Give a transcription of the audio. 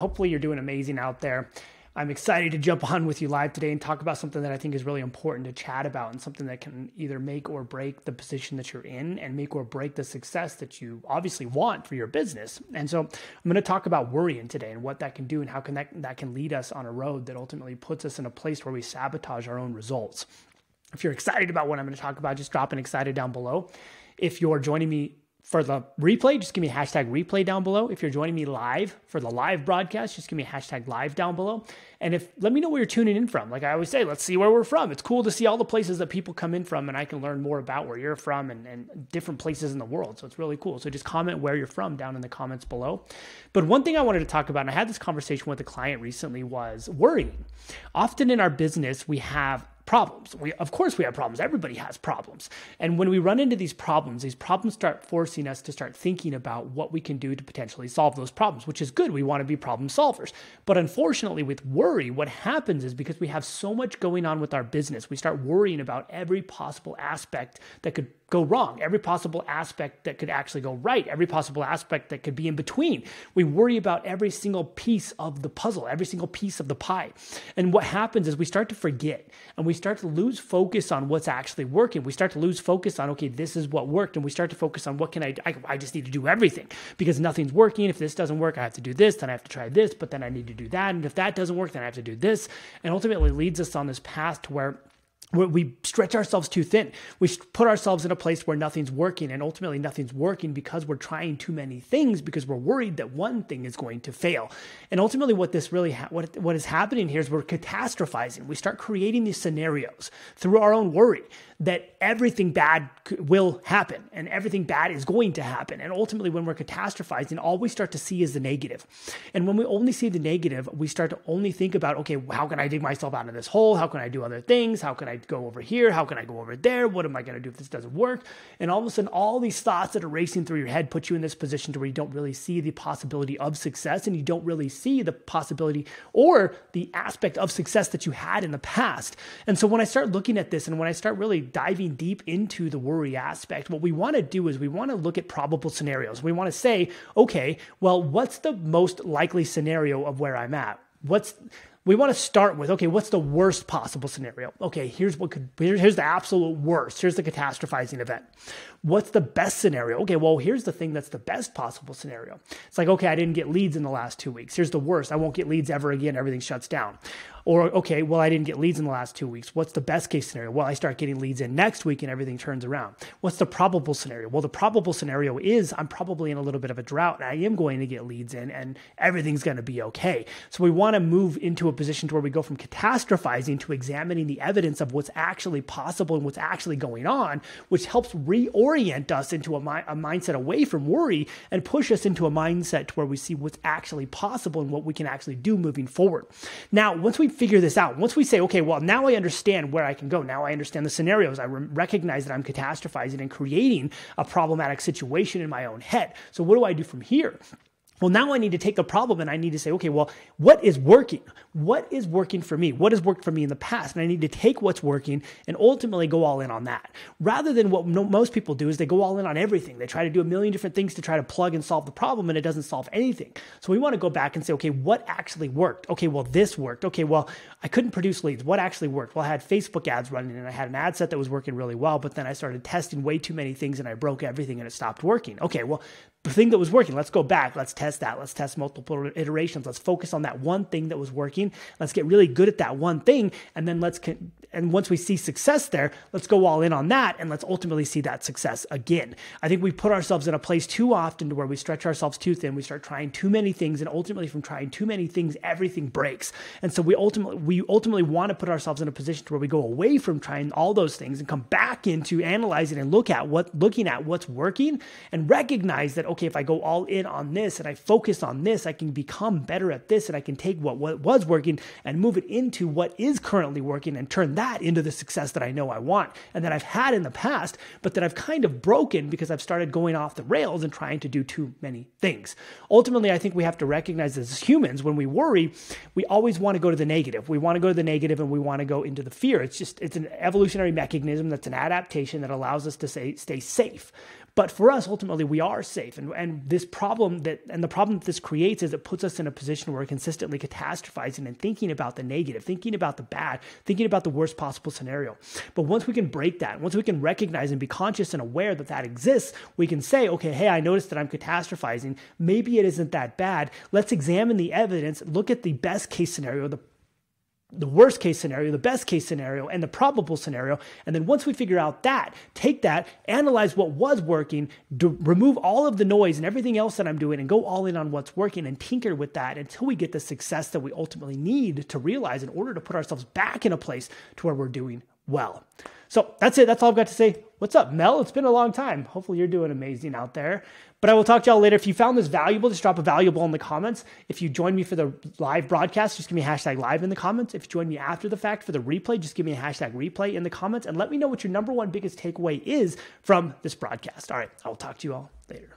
Hopefully you're doing amazing out there. I'm excited to jump on with you live today and talk about something that I think is really important to chat about, and something that can either make or break the position that you're in and make or break the success that you obviously want for your business. And so I'm going to talk about worrying today and what that can do and how that can lead us on a road that ultimately puts us in a place where we sabotage our own results. If you're excited about what I'm going to talk about, just drop an excited down below. If you're joining me for the replay, just give me a hashtag replay down below. If you're joining me live for the live broadcast, just give me a hashtag live down below. And let me know where you're tuning in from. Like I always say, let's see where we're from. It's cool to see all the places that people come in from, and I can learn more about where you're from and different places in the world. So it's really cool. So just comment where you're from down in the comments below. But one thing I wanted to talk about, and I had this conversation with a client recently, was worrying. Often in our business, we have problems. Of course we have problems. Everybody has problems. And when we run into these problems start forcing us to start thinking about what we can do to potentially solve those problems, which is good. We want to be problem solvers. But unfortunately with worry, what happens is because we have so much going on with our business, we start worrying about every possible aspect that could go wrong, every possible aspect that could actually go right, every possible aspect that could be in between. We worry about every single piece of the puzzle, every single piece of the pie. And what happens is we start to forget, and we start to lose focus on what's actually working. We start to lose focus on, okay, this is what worked. And we start to focus on what can I just need to do everything because nothing's working. If this doesn't work, I have to do this, then I have to try this, but then I need to do that. And if that doesn't work, then I have to do this. And ultimately leads us on this path to where we stretch ourselves too thin. We put ourselves in a place where nothing's working, and ultimately nothing's working because we're trying too many things because we're worried that one thing is going to fail. And ultimately what this really, what is happening here is we're catastrophizing. We start creating these scenarios through our own worry that everything bad will happen and everything bad is going to happen. And ultimately when we're catastrophizing, all we start to see is the negative. And when we only see the negative, we start to only think about, okay, how can I dig myself out of this hole? How can I do other things? How can I go over here? How can I go over there? What am I going to do if this doesn't work? And all of a sudden, all these thoughts that are racing through your head put you in this position to where you don't really see the possibility of success, and you don't really see the possibility or the aspect of success that you had in the past. And so when I start looking at this and when I start really diving deep into the worry aspect, what we want to do is we want to look at probable scenarios. We want to say, okay, well, what's the most likely scenario of where I'm at? We want to start with, okay, what's the worst possible scenario? Okay, here's the absolute worst. Here's the catastrophizing event. What's the best scenario? Okay, well, here's the thing that's the best possible scenario. It's like, okay, I didn't get leads in the last 2 weeks. Here's the worst. I won't get leads ever again. Everything shuts down. Or, okay, well, I didn't get leads in the last 2 weeks. What's the best case scenario? Well, I start getting leads in next week and everything turns around. What's the probable scenario? Well, the probable scenario is I'm probably in a little bit of a drought and I am going to get leads in and everything's going to be okay. So we want to move into a position to where we go from catastrophizing to examining the evidence of what's actually possible and what's actually going on, which helps reorient us into a mindset away from worry and push us into a mindset to where we see what's actually possible and what we can actually do moving forward. Now, once we figure this out, once we say, okay, well, now I understand where I can go. Now I understand the scenarios. I recognize that I'm catastrophizing and creating a problematic situation in my own head. So what do I do from here? Well, now I need to take the problem and I need to say, okay, well, what is working? What is working for me? What has worked for me in the past? And I need to take what's working and ultimately go all in on that. Rather than what most people do is they go all in on everything. They try to do a million different things to try to plug and solve the problem, and it doesn't solve anything. So we want to go back and say, okay, what actually worked? Okay, well, this worked. Okay, well, I couldn't produce leads. What actually worked? Well, I had Facebook ads running and I had an ad set that was working really well, but then I started testing way too many things and I broke everything and it stopped working. Okay, well, the thing that was working, let's go back. Let's test that. Let's test multiple iterations. Let's focus on that one thing that was working. Let's get really good at that one thing. And then and once we see success there, let's go all in on that. And let's ultimately see that success again. I think we put ourselves in a place too often to where we stretch ourselves too thin. We start trying too many things. And ultimately from trying too many things, everything breaks. And so we ultimately want to put ourselves in a position to where we go away from trying all those things and come back into analyzing and looking at what's working and recognize that, okay, if I go all in on this and I focus on this, I can become better at this and I can take what was working and move it into what is currently working and turn that into the success that I know I want and that I've had in the past, but that I've kind of broken because I've started going off the rails and trying to do too many things. Ultimately, I think we have to recognize as humans, when we worry, we always want to go to the negative. We want to go to the negative and we want to go into the fear. It's an evolutionary mechanism that's an adaptation that allows us to stay safe. But for us, ultimately, we are safe. And the problem that this creates is it puts us in a position where we're consistently catastrophizing and thinking about the negative, thinking about the bad, thinking about the worst possible scenario. But once we can break that, once we can recognize and be conscious and aware that that exists, we can say, okay, hey, I noticed that I'm catastrophizing. Maybe it isn't that bad. Let's examine the evidence, look at the best case scenario, the worst case scenario, the best case scenario, and the probable scenario. And then once we figure out that, take that, analyze what was working, remove all of the noise and everything else that I'm doing and go all in on what's working and tinker with that until we get the success that we ultimately need to realize in order to put ourselves back in a place to where we're doing well. So that's it. That's all I've got to say. What's up, Mel? It's been a long time. Hopefully you're doing amazing out there. But I will talk to y'all later. If you found this valuable, just drop a valuable in the comments. If you join me for the live broadcast, just give me a hashtag live in the comments. If you join me after the fact for the replay, just give me a hashtag replay in the comments and let me know what your number one biggest takeaway is from this broadcast. All right, I will talk to you all later.